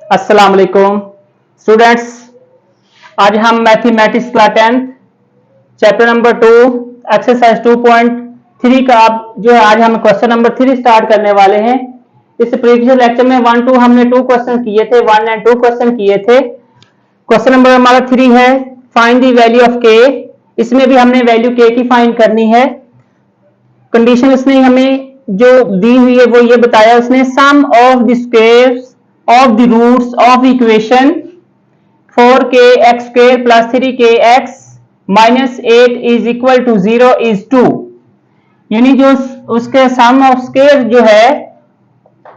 अस्सलाम वालेकुम स्टूडेंट्स। आज हम mathematics class 10 chapter number 2 exercise 2.3 का जो है आज हम क्वेश्चन नंबर 3 स्टार्ट करने वाले हैं। इस प्रीवियस लेक्चर में 1 2 हमने 2 क्वेश्चन किए थे, 1 एंड 2 क्वेश्चन किए थे। क्वेश्चन नंबर हमारा 3 है फाइंड द वैल्यू ऑफ के। इसमें भी हमने वैल्यू के की फाइंड करनी है। कंडीशन उसने हमें जो दी हुई है वो ये बताया, उसने sum of the squares of the roots of equation 4kx square plus 3kx minus 8 is equal to 0 is 2। यानी जो उसके सम ऑफ स्क्वायर जो है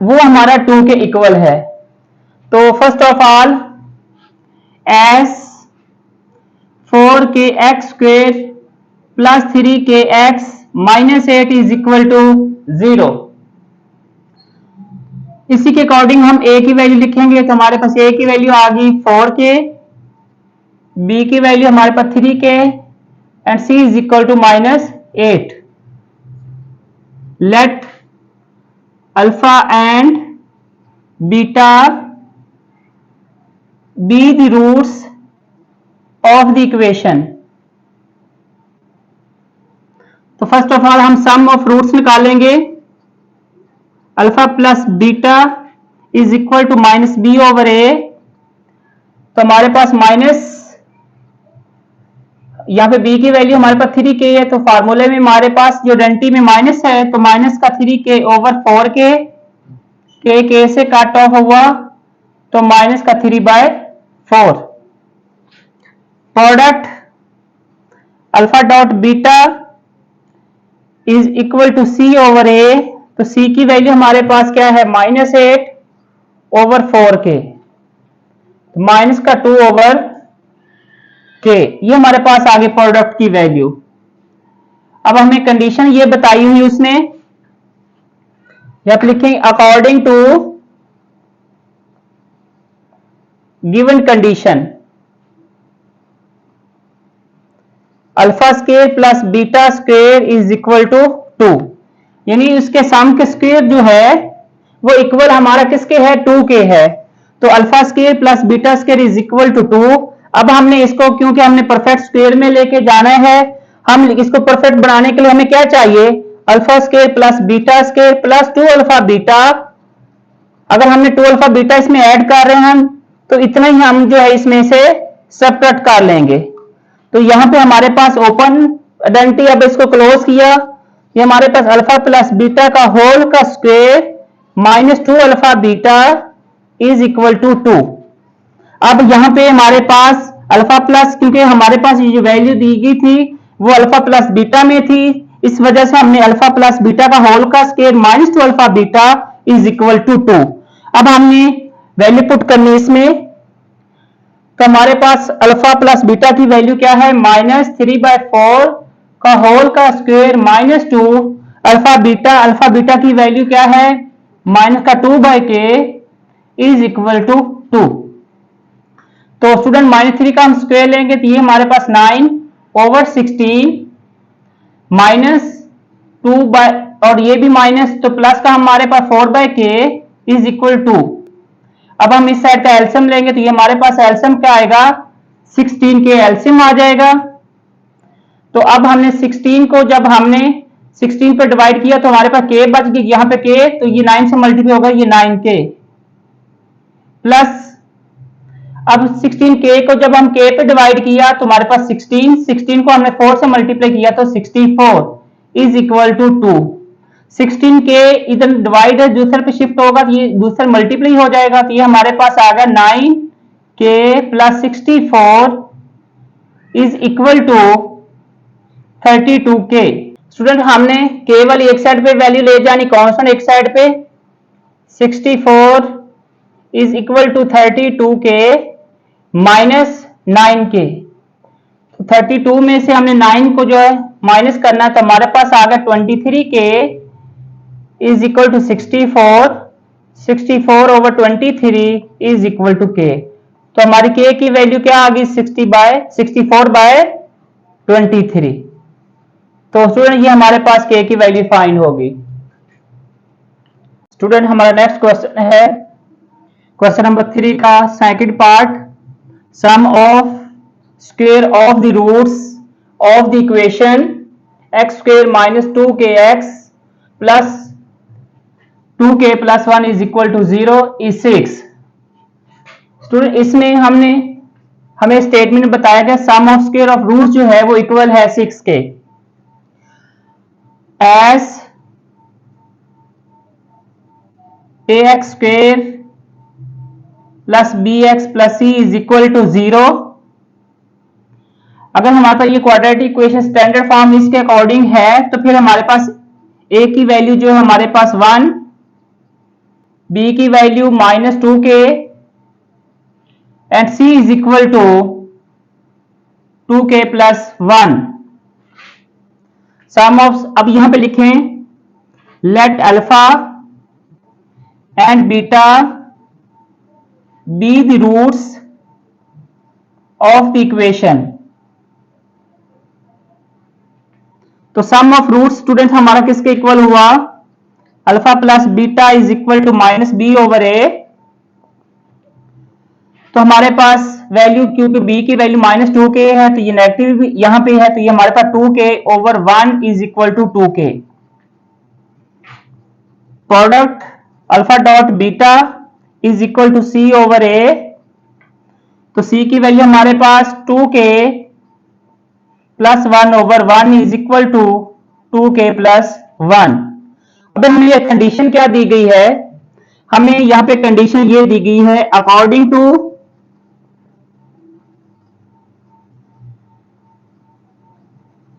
वो हमारा 2 के इक्वल है। तो first of all as 4kx square plus 3kx minus 8 is equal to 0। इसी के अकॉर्डिंग हम a की वैल्यू लिखेंगे तो हमारे पास a की वैल्यू आ गई 4k, b की वैल्यू हमारे पास 3k and c is equal to -8। Let alpha and beta be the roots of the equation. तो फर्स्ट ऑफ ऑल हम सम ऑफ रूट्स निकालेंगे। Alpha plus beta is equal to minus b over ए। तो हमारे पास minus, यहां पे b की value हमारे पास 3k है तो फार्मूले में हमारे पास जो आइडेंटिटी में माइनस है तो माइनस का 3k ओवर 4k, k से कट ऑफ हुआ तो माइनस का 3/4। Product alpha dot beta is equal to c over a। तो c की वैल्यू हमारे पास क्या है -8 ओवर 4k, माइनस का 2 ओवर k। ये हमारे पास आगे प्रोडक्ट की वैल्यू। अब हमें कंडीशन ये बताई हुई उसने, आप लिखेंगे according to given condition alpha square plus beta square is equal to 2। यानी उसके सम के स्क्वायर जो है वो इक्वल हमारा किसके है 2 के है। तो alpha square plus beta square is equal to 2। अब हमने इसको क्योंकि हमने परफेक्ट स्क्वायर में लेके जाना है, हम इसको परफेक्ट बनाने के लिए हमें क्या चाहिए, alpha square plus beta square plus 2 alpha beta. अगर हमने 2 अल्फा बीटा इसमें ऐड कर रहे हैं हम तो इतना ही हम जो है इसमें से सबट्रैक्ट कर लेंगे। तो यहां पे हमारे पास ओपन आइडेंटिटी, अब इसको क्लोज किया, ये हमारे पास अल्फा प्लस बीटा का होल का square minus 2 alpha beta is equal to 2। अब यहां पे हमारे पास अल्फा प्लस, क्योंकि हमारे पास ये जो वैल्यू दी गई थी वो अल्फा प्लस बीटा में थी, इस वजह से हमने अल्फा प्लस बीटा का होल का square minus 2 alpha beta is equal to 2। अब हमने वैल्यू पुट करनी इसमें, तो हमारे पास अल्फा प्लस बीटा की वैल्यू क्या है -3/4 का होल का स्क्वायर माइनस 2 अल्फा बीटा की वैल्यू क्या है माइनस का 2/k इज इक्वल टू 2। तो स्टूडेंट -3 का हम स्क्वायर लेंगे तो ये हमारे पास 9 ओवर 16 माइनस 2 और ये भी माइनस, तो प्लस का हमारे पास 4/k इज इक्वल टू। अब हम इस साइड का एल्सियम लेंगे तो ये हमारे पास एल्सियम क्या आएगा 16 के एल्सियम आ जाएगा। तो अब हमने 16 को जब हमने 16 पर डिवाइड किया तो हमारे पास k बच गई, यहां पे k, तो ये 9 से मल्टीप्लाई होगा, ये 9k प्लस, अब 16k को जब हम k पे डिवाइड किया तो हमारे पास 16 को हमने 4 से मल्टीप्लाई किया तो 64 इज इक्वल टू 2। 16k इधर डिवाइड है, दूसरे पे शिफ्ट होगा तो ये दूसरे मल्टीप्लाई हो जाएगा, तो ये हमारे पास आ गया 9k plus 64 is equal to 32k। Student हमने केवल एक साइड पे वैल्यू ले जानी, कॉन्स्टेंट एक साइड पे, 64 is equal to 32k minus 9k। तो 32 में से हमने 9 को जो है माइनस करना है तो हमारे पास आ गया 23k is equal to 64 over 23 is equal to k। तो हमारी k की वैल्यू क्या आ गई 64/23। तो स्टूडेंट ये हमारे पास k की वैल्यू फाइंड होगी। स्टूडेंट हमारा नेक्स्ट क्वेश्चन है क्वेश्चन नंबर 3 का second part, sum of square of the roots of the equation x square minus 2kx plus 2k plus 1 is equal to 0 is 6। Student इसमें हमें statement बताया गया sum of square of roots जो है वो equal है 6 के। As ax square plus bx plus c is equal to 0। अगर हमारे पास ये क्वाड्रेटिक इक्वेशन स्टैंडर्ड फॉर्म इसके अकॉर्डिंग है तो फिर हमारे पास a की वैल्यू जो है हमारे पास 1, b की value minus 2k and c is equal to 2k plus 1। Sum of, अब यहां पे लिखें let alpha and beta be the roots of the equation. तो सम ऑफ रूट्स स्टूडेंट हमारा किसके इक्वल हुआ, alpha plus beta is equal to minus b over ए। तो हमारे पास वैल्यू, क्योंकि b की वैल्यू माइनस 2k है तो ये नेगेटिव भी यहां पे है, तो ये हमारे पास 2k over 1 is equal to 2k। Product alpha dot beta is equal to c over a। तो c की वैल्यू हमारे पास 2k plus 1 over 1 is equal to 2k plus 1। अब हमें ये कंडीशन क्या दी गई है, हमें यहां पे कंडीशन ये दी गई है according to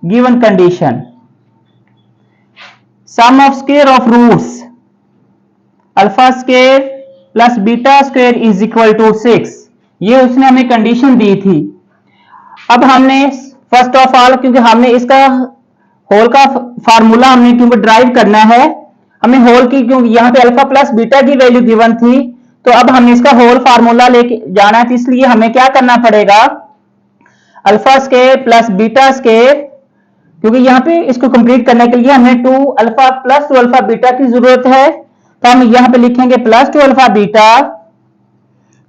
given condition sum of square of roots alpha square plus beta square is equal to 6। ये उसने हमें कंडीशन दी थी। अब हमने फर्स्ट ऑफ ऑल, क्योंकि हमने इसका होल का फार्मूला हमने क्योंकि ड्राइव करना है, हमें होल की, क्योंकि यहाँ पे अल्फा प्लस बीटा की वैल्यू गिवन थी, तो अब हमें इसका होल फार्मूला लेके जाना है। तो इसलिए हमें क्या करना पड़ेगा, alpha square plus beta square, क्योंकि यहाँ पे इसको कंप्लीट करने के लिए हमें 2 अल्फा प्लस 2 अल्फा बीटा की जरूरत है। तो हम यहाँ पे लिखेंगे प्लस 2 अल्फा बीटा,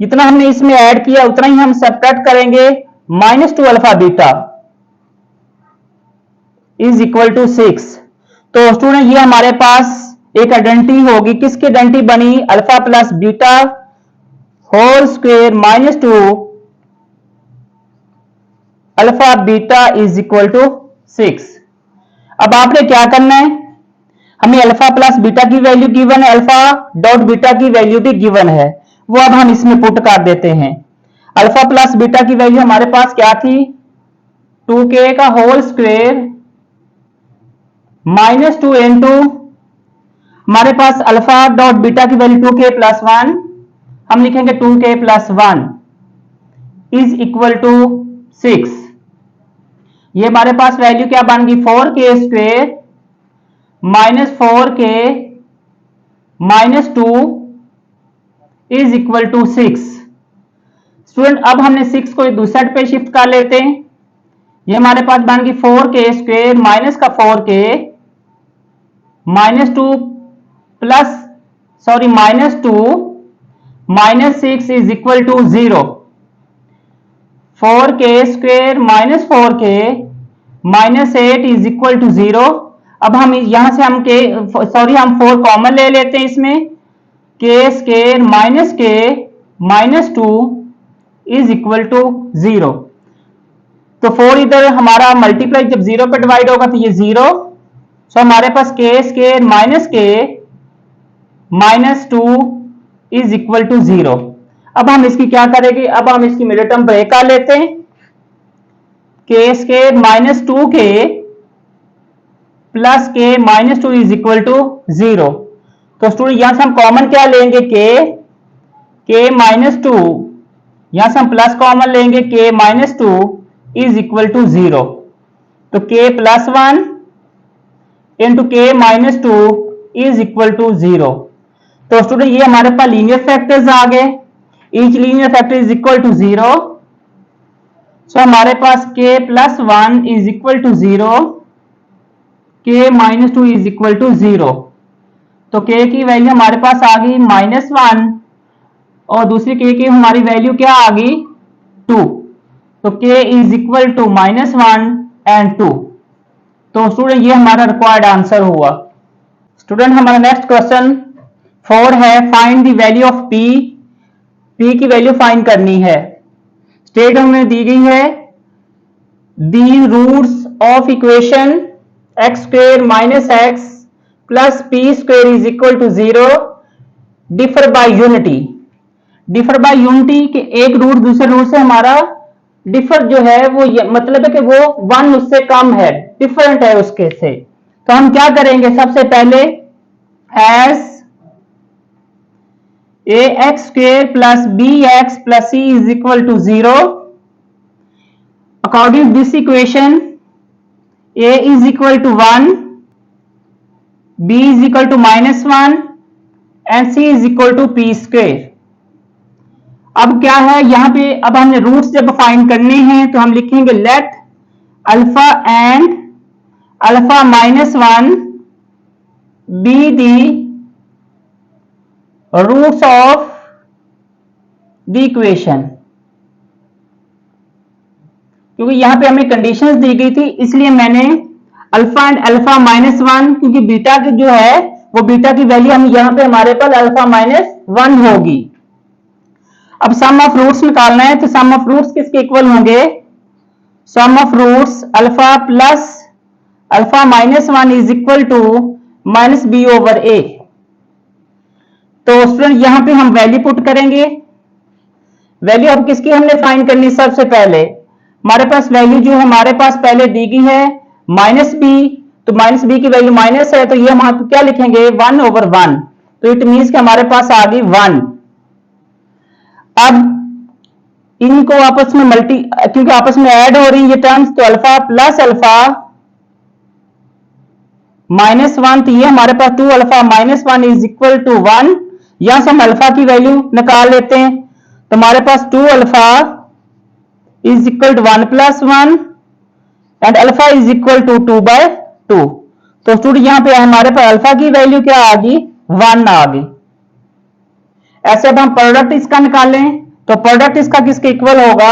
जितना हमने इसमें ऐड किया उतना ही हम सब्ट्रैक्ट करेंगे, minus 2 alpha beta is equal to 6। तो स्टूडेंट ये हमारे पास एक आइडेंटिटी होगी, किसकी आइडेंटिटी बनी, alpha plus beta whole square minus 2 alpha beta is equal to 6। अब आपने क्या करना है, हमें अल्फा प्लस बीटा की वैल्यू गिवन है, अल्फा डॉट बीटा की वैल्यू भी गिवन है, वो अब हम इसमें पुट कर देते हैं। अल्फा प्लस बीटा की वैल्यू हमारे पास क्या थी, 2k का होल स्क्वायर माइनस 2 इंटू हमारे पास अल्फा डॉट बीटा की वैल्यू 2k प्लस 1, हम लिखेंगे 2k plus 1 is equal to 6। ये हमारे पास वैल्यू क्या बन गई, 4k square minus 4k minus 2 is equal to 6। Student अब हमने 6 को दूसरी साइड पे शिफ्ट कर लेते हैं। ये हमारे पास बन गई 4k स्क्वायर माइनस का 4k minus 2 plus minus 2 minus 6 is equal to 0। 4k square minus 4k minus 8 is equal to 0। अब हम यहां से हम हम 4 कॉमन ले लेते हैं इसमें, k square minus k minus 2 is equal to 0। तो 4 इधर हमारा मल्टीप्लाई जब 0 पे डिवाइड होगा तो ये 0, सो हमारे पास k square minus k minus 2 is equal to 0। अब हम इसकी क्या करेंगे, अब हम इसकी मिडिल टर्म ब्रेक कर लेते हैं, k square minus 2k plus k minus 2 is equal to 0। तो स्टूडेंट यहां से हम कॉमन क्या लेंगे, k माइनस 2, यहां से हम प्लस कॉमन लेंगे, k minus 2 is equal to 0। तो k plus 1 into k minus 2 is equal to 0। तो स्टूडेंट ये हमारे पास लीनियर फैक्टर्स आ गए, each linear factor is equal to 0। सो हमारे पास k plus 1 is equal to 0, k minus 2 is equal to 0। तो k की वैल्यू हमारे पास आ गई -1 और दूसरी के की हमारी वैल्यू क्या आ गई 2। तो k is equal to -1 and 2। तो स्टूडेंट ये हमारा रिक्वायर्ड आंसर हुआ। स्टूडेंट हमारा नेक्स्ट क्वेश्चन 4 है, find the value of p। p की वैल्यू फाइंड करनी है। स्टेट हमें दी गई है the roots of equation x square minus x plus p square is equal to 0 differ by unity. Differ by unity के एक रूट दूसरे रूट से हमारा डिफर जो है वो मतलब है कि वो 1 उससे कम है, डिफरेंट है उसके से। तो हम क्या करेंगे, सबसे पहले as a x square plus b x plus c is equal to 0। According to this equation a is equal to 1, b is equal to -1 and c is equal to p square। अब क्या है यहां पे, अब हमने roots जब find करने हैं तो हम लिखेंगे let alpha and alpha -1 be the roots of the equation. क्योंकि यहां पे हमें कंडीशंस दी गई थी इसलिए मैंने अल्फा एंड अल्फा -1, क्योंकि बीटा की जो है वो बीटा की वैल्यू हम यहां पे हमारे पास अल्फा -1 होगी। अब सम ऑफ रूट्स निकालना है तो सम ऑफ रूट्स किसके इक्वल होंगे, sum of roots alpha plus alpha -1 is equal to -b/a। तो स्टूडेंट यहां पे हम वैल्यू पुट करेंगे। वैल्यू अब किसकी हमने फाइंड करनी, सबसे पहले हमारे पास वैल्यू जो हमारे पास पहले दी गई है -b, तो -b की वैल्यू माइनस है तो ये हम क्या लिखेंगे 1/1। तो इट मीन्स कि हमारे पास आ गई 1। अब इनको आपस में क्योंकि आपस में ऐड हो रही ये टर्म्स, तो अल्फा प्लस अल्फा -1, तो ये हमारे पास 2 अल्फा -1 इज इक्वल टू 1। यहां से हम अल्फा की वैल्यू निकाल लेते हैं तो हमारे पास 2 alpha is equal to 1 plus 1 and alpha is equal to 2/2। तो स्टूडेंट यहां पे हमारे पास अल्फा की वैल्यू क्या आ गई 1 आ गई। ऐसे अब हम प्रोडक्ट इसका निकालें तो प्रोडक्ट इसका किसके इक्वल होगा,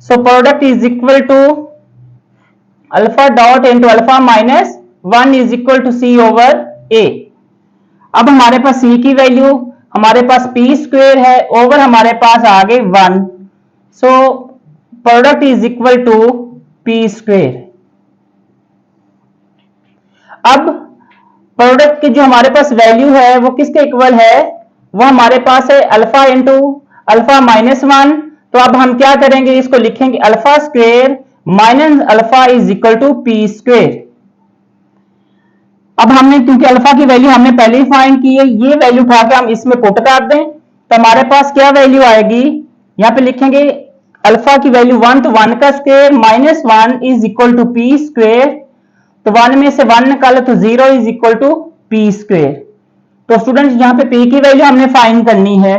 so product is equal to alpha dot into alpha -1 is equal to c/a। अब हमारे पास c की वैल्यू हमारे पास p स्क्वेयर है ओवर हमारे पास आ गए 1। So product is equal to p square। अब प्रोडक्ट की जो हमारे पास वैल्यू है वो किसके इक्वल है, वो हमारे पास है अल्फा इंटू अल्फा -1। तो अब हम क्या करेंगे, इसको लिखेंगे alpha square minus alpha is equal to p square. अब हमने क्योंकि अल्फा की वैल्यू हमने पहले ही फाइंड की है, ये वैल्यू उठा के हम इसमें पुट कर दें तो हमारे पास क्या वैल्यू आएगी, यहां पे लिखेंगे अल्फा की वैल्यू 1, तो 1 का square -1 is equal to p square. तो 1 में से 1 निकालो तो 0 is equal to p square. तो स्टूडेंट्स यहां पे p की वैल्यू हमने फाइंड करनी है।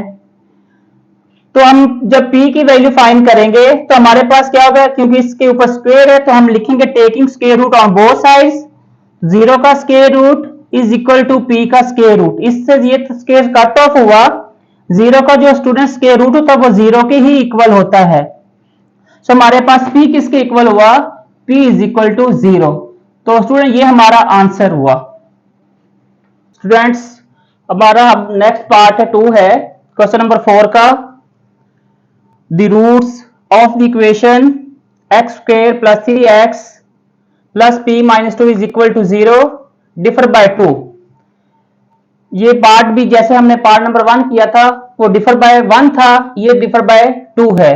तो हम जब p की वैल्यू फाइंड करेंगे तो हमारे पास क्या होगा, क्योंकि इसके ऊपर स्क्वायर है तो हम लिखेंगे taking square root on both sides. 0 का square root is equal to p का स्क्वायर रूट। इससे ये स्क्वायर कट ऑफ हुआ, 0 का जो स्टूडेंट स्क्वायर रूट होता है वो 0 के ही इक्वल होता है। तो हमारे पास p किसके इक्वल हुआ, p इज इक्वल टू 0। तो स्टूडेंट ये हमारा आंसर हुआ। स्टूडेंट्स हमारा नेक्स्ट पार्ट है 2 है क्वेश्चन नंबर 4 का, the roots of the equation x square plus 3x plus p -2 is equal to 0 differ by 2। ये पार्ट भी जैसे हमने पार्ट नंबर 1 किया था वो डिफर बाय 1 था, ये डिफर बाय 2 है।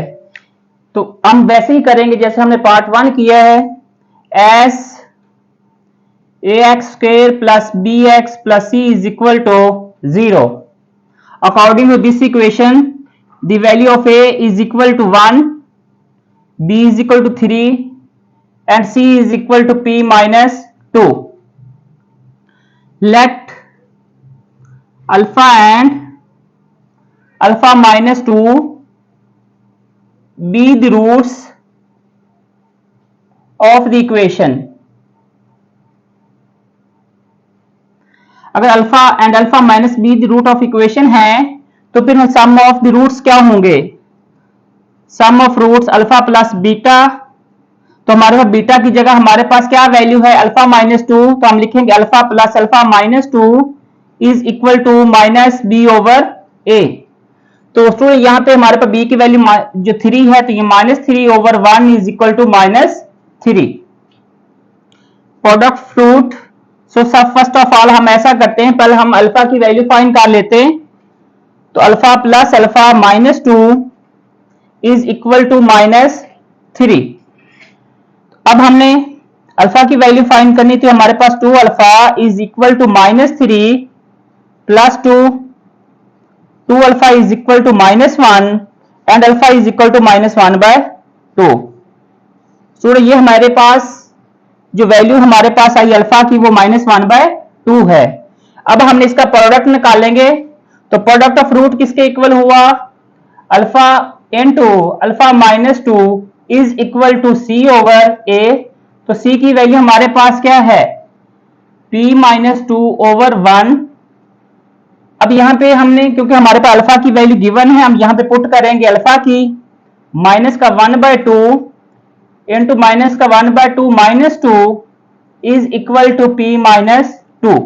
तो हम वैसे ही करेंगे जैसे हमने पार्ट 1 किया है, as a x square plus b x plus c is equal to 0। According to this equation the value of a is equal to 1, b is equal to 3 and c is equal to p -2। Let alpha and alpha -2 be the roots of the equation। अगर alpha and alpha minus be the root of equation है तो फिर sum of the roots क्या होंगे, sum of roots alpha plus beta, तो हमारे पास beta की जगह हमारे पास क्या वैल्यू है अल्फा माइनस 2, तो हम लिखेंगे alpha plus alpha minus 2 is equal to minus b over ए। तो स्टूडेंट यहाँ पे हमारे पास बी की वैल्यू जो 3 है, तो ये -3 over 1 is equal to -3। Product of root, so सब फर्स्ट ऑफ ऑल हम ऐसा करते हैं, पहले हम अल्फा की वैल्यू फाइंड कर लेते हैं। तो alpha plus alpha minus 2 is equal to -3। अब हमने अल्फा की वैल्यू फाइंड करनी थी, हमारे पास 2 alpha is equal to -3 plus 2 alpha is equal to -1 and alpha is equal to -1/2। Student ये हमारे पास जो वैल्यू हमारे पास आई अल्फा की वो -1/2 है। अब हमने इसका प्रोडक्ट निकालेंगे, तो प्रोडक्ट ऑफ रूट किसके इक्वल हुआ, alpha into alpha minus 2 is equal to C over ए। तो सी की वैल्यू हमारे पास क्या है p माइनस 2 ओवर 1। अब यहां पे हमने क्योंकि हमारे पास अल्फा की वैल्यू गिवन है, हम यहां पे पुट करेंगे अल्फा की माइनस का 1/2 इंटू माइनस का 1/2 minus 2 is equal to p minus 2।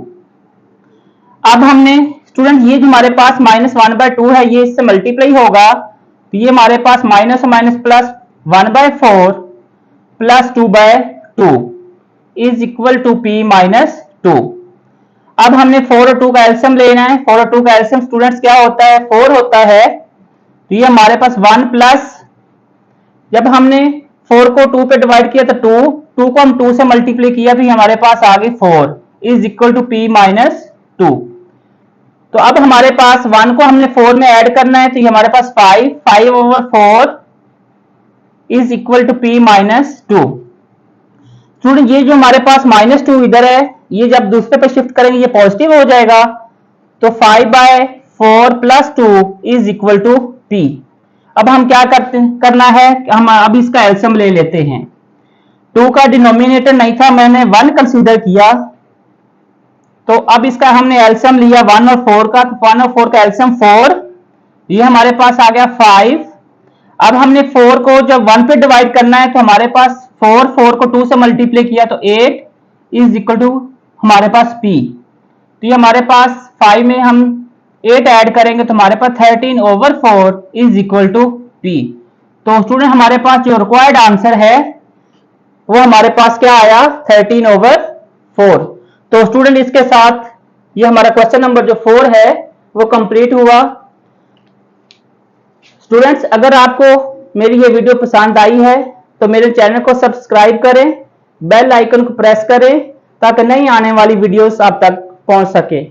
अब हमने स्टूडेंट ये जो हमारे पास -1/2 है ये इससे मल्टीप्लाई होगा, तो ये हमारे पास minus minus plus 1/4 plus 2/2 is equal to p minus 2। अब हमने 4 और 2 का एलसीएम लेना है। 4 और 2 का एलसीएम स्टूडेंट्स क्या होता है 4 होता है, तो ये हमारे पास 1 प्लस, जब हमने 4 को 2 पे डिवाइड किया तो 2 को हम 2 से मल्टीप्लाई किया तो हमारे पास आ गई 4 is equal to p minus 2। तो अब हमारे पास 1 को हमने 4 में ऐड करना है, तो ये हमारे पास 5 over 4 is equal to p minus 2। Student ये जो हमारे पास -2 इधर है, ये जब दूसरे पे शिफ्ट करेंगे ये पॉजिटिव हो जाएगा, तो 5/4 plus 2 is equal to p। अब हम क्या करना है, हम अब इसका एलसीएम ले लेते हैं। 2 का डिनोमिनेटर नहीं था, मैंने 1 कंसीडर किया, तो अब इसका हमने एलसीएम लिया 1 और 4 का, तो 1 और 4 का एलसीएम 4, ये हमारे पास आ गया 5। अब हमने 4 को जब 1 पे डिवाइड करना है, तो हमारे पास 4 को 2 से मल्टीप्लाई किया तो 8 इज इक्वल टू हमारे पास p। तो ये हमारे पास 5 में हम 8 ऐड करेंगे तो हमारे पास 13 over 4 is equal to p। तो स्टूडेंट हमारे पास जो रिक्वायर्ड आंसर है वो हमारे पास क्या आया 13 ओवर 4। तो स्टूडेंट इसके साथ ये हमारा क्वेश्चन नंबर जो 4 है वो कंप्लीट हुआ। स्टूडेंट्स अगर आपको मेरी ये वीडियो पसंद आई है तो मेरे चैनल को सब्सक्राइब करें, बेल आइकन को प्रेस करें ताकि नई आने वाली वीडियोस आप तक पहुंच सके।